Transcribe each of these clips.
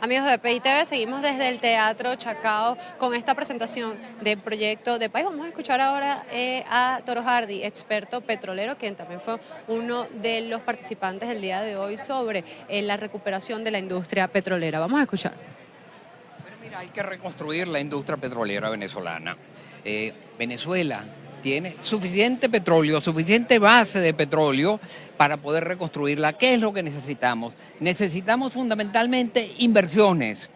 Amigos de PITV, seguimos desde el Teatro Chacao con esta presentación del proyecto de país. Vamos a escuchar ahora a Toro Hardy, experto petrolero, quien también fue uno de los participantes del día de hoy sobre la recuperación de la industria petrolera. Vamos a escuchar. Bueno, mira, hay que reconstruir la industria petrolera venezolana. Venezuela tiene suficiente petróleo, suficiente base de petróleo para poder reconstruirla. ¿Qué es lo que necesitamos? Necesitamos fundamentalmente inversiones.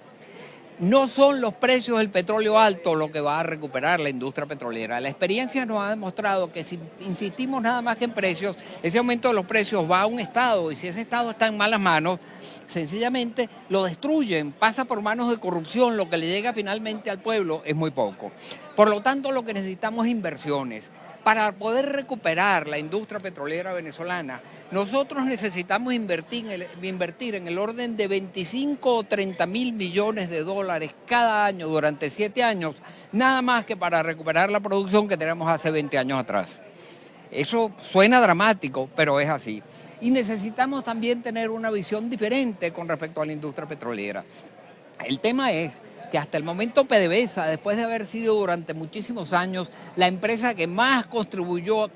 No son los precios del petróleo alto lo que va a recuperar la industria petrolera. La experiencia nos ha demostrado que si insistimos nada más que en precios, ese aumento de los precios va a un Estado y si ese Estado está en malas manos, sencillamente lo destruyen, pasa por manos de corrupción, lo que le llega finalmente al pueblo es muy poco. Por lo tanto, lo que necesitamos es inversiones. Para poder recuperar la industria petrolera venezolana, nosotros necesitamos invertir en el orden de 25 o 30 mil millones de dólares cada año durante 7 años, nada más que para recuperar la producción que teníamos hace 20 años atrás. Eso suena dramático, pero es así. Y necesitamos también tener una visión diferente con respecto a la industria petrolera. El tema es que hasta el momento PDVSA, después de haber sido durante muchísimos años la empresa que más contribuyó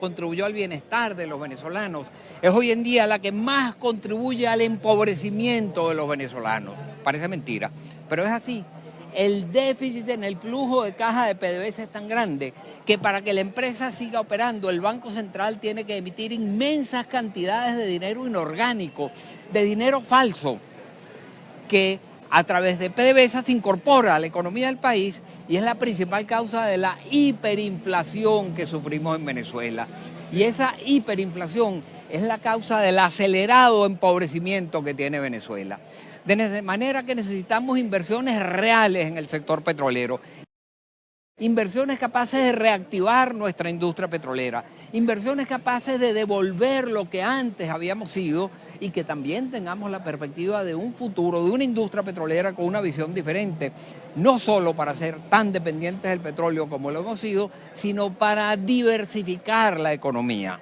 al bienestar de los venezolanos, es hoy en día la que más contribuye al empobrecimiento de los venezolanos. Parece mentira, pero es así. El déficit en el flujo de caja de PDVSA es tan grande que para que la empresa siga operando, el Banco Central tiene que emitir inmensas cantidades de dinero inorgánico, de dinero falso, que a través de PDVSA se incorpora a la economía del país y es la principal causa de la hiperinflación que sufrimos en Venezuela. Y esa hiperinflación es la causa del acelerado empobrecimiento que tiene Venezuela. De manera que necesitamos inversiones reales en el sector petrolero. Inversiones capaces de reactivar nuestra industria petrolera, inversiones capaces de devolver lo que antes habíamos sido y que también tengamos la perspectiva de un futuro, de una industria petrolera con una visión diferente, no solo para ser tan dependientes del petróleo como lo hemos sido, sino para diversificar la economía.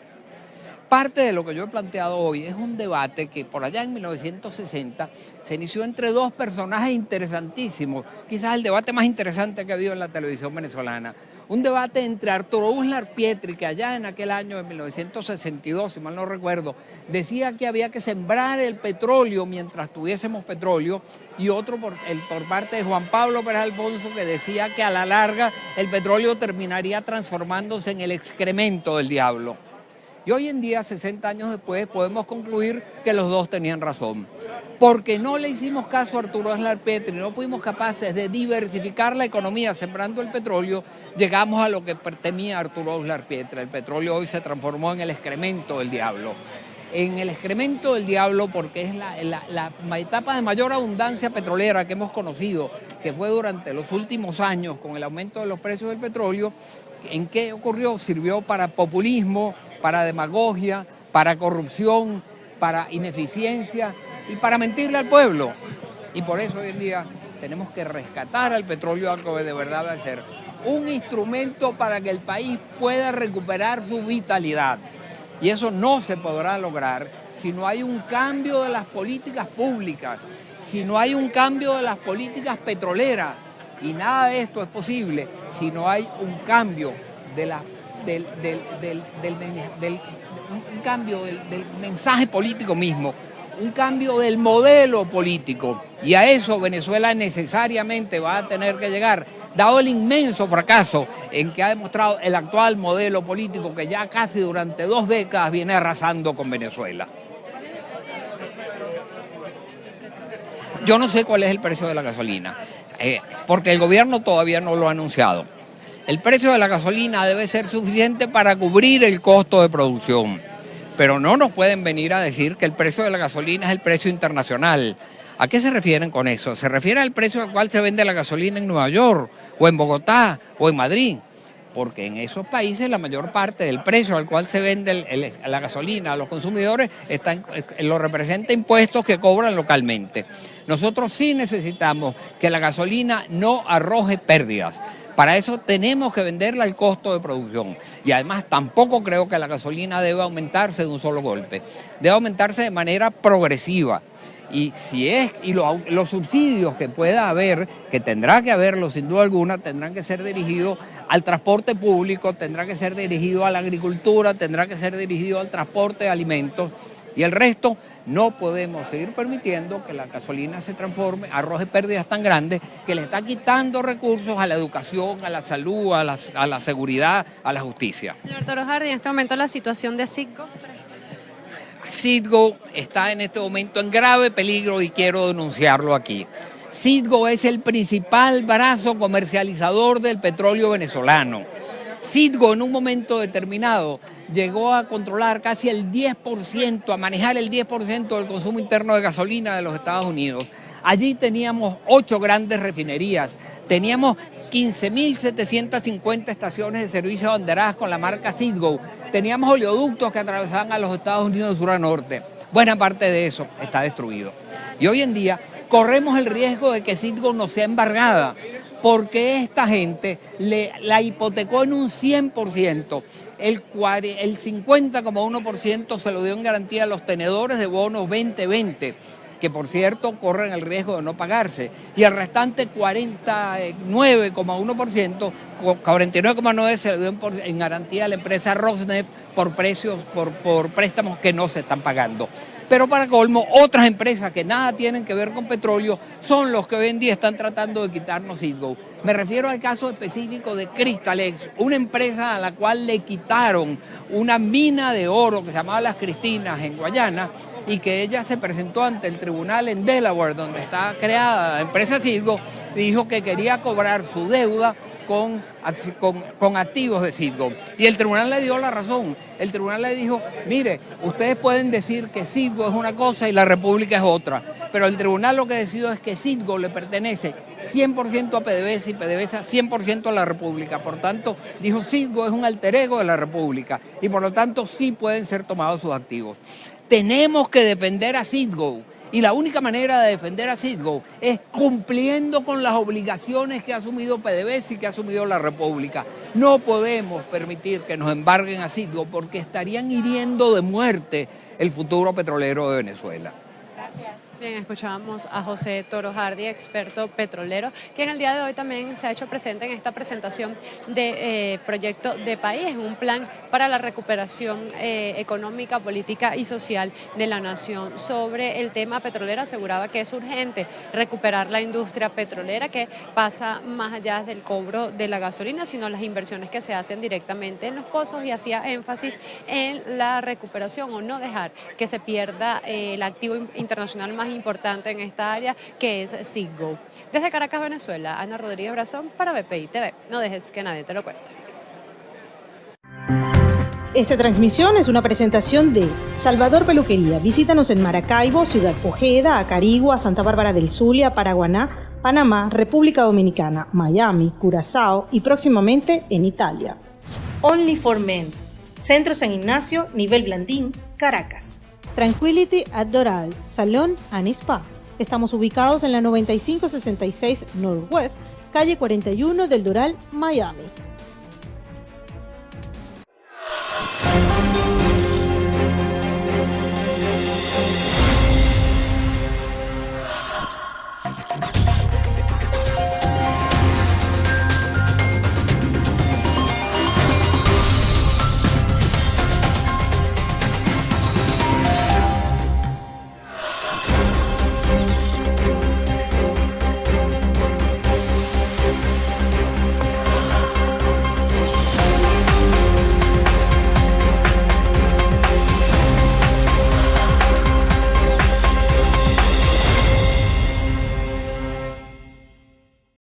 Parte de lo que yo he planteado hoy es un debate que por allá en 1960 se inició entre dos personajes interesantísimos, quizás el debate más interesante que ha habido en la televisión venezolana. Un debate entre Arturo Uslar Pietri, que allá en aquel año de 1962, si mal no recuerdo, decía que había que sembrar el petróleo mientras tuviésemos petróleo, y otro por parte de Juan Pablo Pérez Alfonso, que decía que a la larga el petróleo terminaría transformándose en el excremento del diablo. Y hoy en día, 60 años después, podemos concluir que los dos tenían razón. Porque no le hicimos caso a Arturo Uslar Pietri, no fuimos capaces de diversificar la economía sembrando el petróleo, llegamos a lo que temía Arturo Uslar Pietri. El petróleo hoy se transformó en el excremento del diablo. En el excremento del diablo porque es la etapa de mayor abundancia petrolera que hemos conocido, que fue durante los últimos años con el aumento de los precios del petróleo. ¿En qué ocurrió? Sirvió para populismo, para demagogia, para corrupción, para ineficiencia y para mentirle al pueblo. Y por eso hoy en día tenemos que rescatar al petróleo, algo que de verdad va a ser un instrumento para que el país pueda recuperar su vitalidad. Y eso no se podrá lograr si no hay un cambio de las políticas públicas, si no hay un cambio de las políticas petroleras. Y nada de esto es posible si no hay un cambio del mensaje político mismo, un cambio del modelo político. Y a eso Venezuela necesariamente va a tener que llegar, dado el inmenso fracaso en que ha demostrado el actual modelo político que ya casi durante 2 décadas viene arrasando con Venezuela. Yo no sé cuál es el precio de la gasolina, porque el gobierno todavía no lo ha anunciado. El precio de la gasolina debe ser suficiente para cubrir el costo de producción, pero no nos pueden venir a decir que el precio de la gasolina es el precio internacional. ¿A qué se refieren con eso? ¿Se refiere al precio al cual se vende la gasolina en Nueva York, o en Bogotá, o en Madrid? Porque en esos países la mayor parte del precio al cual se vende la gasolina a los consumidores lo representa impuestos que cobran localmente. Nosotros sí necesitamos que la gasolina no arroje pérdidas. Para eso tenemos que venderla al costo de producción. Y además tampoco creo que la gasolina deba aumentarse de un solo golpe. Debe aumentarse de manera progresiva. Y los subsidios que pueda haber, que tendrá que haberlos sin duda alguna, tendrán que ser dirigidos al transporte público, tendrá que ser dirigido a la agricultura, tendrá que ser dirigido al transporte de alimentos, y el resto no podemos seguir permitiendo que la gasolina se transforme, arroje pérdidas tan grandes que le está quitando recursos a la educación, a la salud, a la seguridad, a la justicia. Señor Torojardi, en este momento la situación de Citgo. Citgo está en este momento en grave peligro y quiero denunciarlo aquí. Citgo es el principal brazo comercializador del petróleo venezolano. Citgo en un momento determinado llegó a controlar casi el 10%, a manejar el 10% del consumo interno de gasolina de los Estados Unidos. Allí teníamos 8 grandes refinerías, teníamos 15.750 estaciones de servicio abanderadas con la marca Citgo, teníamos oleoductos que atravesaban a los Estados Unidos de sur a norte. Buena parte de eso está destruido. Y hoy en día corremos el riesgo de que Citgo no sea embargada, porque esta gente la hipotecó en un 100%, el 50,1% se lo dio en garantía a los tenedores de bonos 2020, que por cierto corren el riesgo de no pagarse, y el restante 49,1%, 49,9% se lo dio en garantía a la empresa Rosneft por préstamos que no se están pagando. Pero para colmo, otras empresas que nada tienen que ver con petróleo son los que hoy en día están tratando de quitarnos Citgo. Me refiero al caso específico de Cristalex, una empresa a la cual le quitaron una mina de oro que se llamaba Las Cristinas en Guayana, y que ella se presentó ante el tribunal en Delaware, donde está creada la empresa Citgo, y dijo que quería cobrar su deuda con activos de Citgo. Y el tribunal le dio la razón. El tribunal le dijo, mire, ustedes pueden decir que Citgo es una cosa y la República es otra, pero el tribunal lo que decidió es que Citgo le pertenece 100% a PDVSA y PDVSA 100% a la República. Por tanto, dijo, Citgo es un alter ego de la República y por lo tanto sí pueden ser tomados sus activos. Tenemos que defender a Citgo. Y la única manera de defender a Citgo es cumpliendo con las obligaciones que ha asumido PDVSA y que ha asumido la República. No podemos permitir que nos embarguen a Citgo porque estarían hiriendo de muerte el futuro petrolero de Venezuela. Gracias. Bien, escuchábamos a José Torojardi, experto petrolero, que en el día de hoy también se ha hecho presente en esta presentación de proyecto de país, un plan para la recuperación económica, política y social de la nación. Sobre el tema petrolero aseguraba que es urgente recuperar la industria petrolera, que pasa más allá del cobro de la gasolina, sino las inversiones que se hacen directamente en los pozos, y hacía énfasis en la recuperación o no dejar que se pierda el activo internacional más importante en esta área, que es Citgo. Desde Caracas, Venezuela, Ana Rodríguez Brazón para BPI TV. No dejes que nadie te lo cuente. Esta transmisión es una presentación de Salvador Peluquería. Visítanos en Maracaibo, Ciudad Ojeda, Acarigua, Santa Bárbara del Zulia, Paraguaná, Panamá, República Dominicana, Miami, Curazao y próximamente en Italia. Only for Men. Centro San Ignacio, nivel Blandín, Caracas. Tranquility at Doral, Salón and Spa. Estamos ubicados en la 9566 Northwest, calle 41 del Doral, Miami.